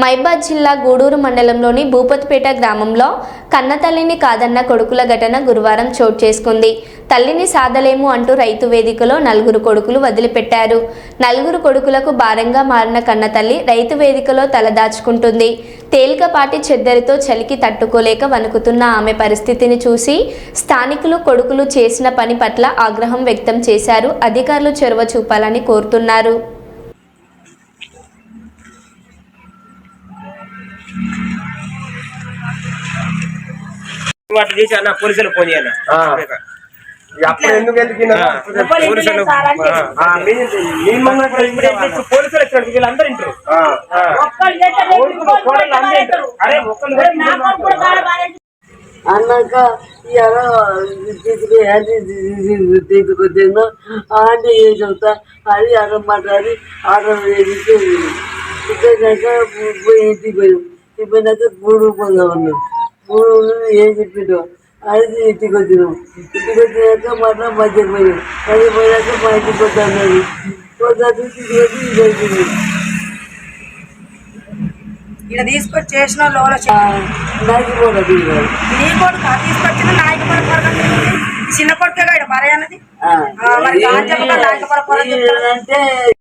మైబాద్ జిల్లా గూడూరు మండలంలోని భూపతిపేట గ్రామంలో కన్నతల్లిని కాదన్న కొడుకుల ఘటన గురువారం చోటు చేసుకుంది. తల్లిని సాధలేము అంటూ రైతు వేదికలో 4 కొడుకులు వదిలిపెట్టారు. 4 కొడుకులకు భారంగా మారిన కన్నతల్లి రైతు వేదికలో తలదాచుకుంటుంది. తేలికపాటి చెద్దరితో చలికి తట్టుకోలేక వణుకుతున్న ఆమె పరిస్థితిని చూసి స్థానికులు కొడుకులు చేసిన పని పట్ల ఆగ్రహం వ్యక్తం చేశారు. అధికారులు చొరవ చూపాలని కోరుతున్నారు. పోలీసులు ఫోన్ చేయాలి. పోలీసులు వచ్చాడు, వీళ్ళందరూ ఇంటారు. అన్నాక తీసుకొచ్చాను అంటే ఏం చెబుతా అది అన్నమాట. అది ఆర్డర్ వేసి ఇంటికి పోయాం. పోయినాక గూడు పోదాం అన్నాం. గూడు ఏం చెప్పిండు అది ఇంటికి వచ్చినాం. ఇంటికి వచ్చినాక మళ్ళీ మధ్యకి పోయాం. మధ్య పోయాక మా ఇంటికి వద్దన్నారు. ఇక్కడ తీసుకొచ్చి చేసిన నాయకుడు నీ కొడుకు తీసుకొచ్చిన నాయకుడు చిన్న కొడుకే మరే అన్నది. మరి నాయకుడు అంటే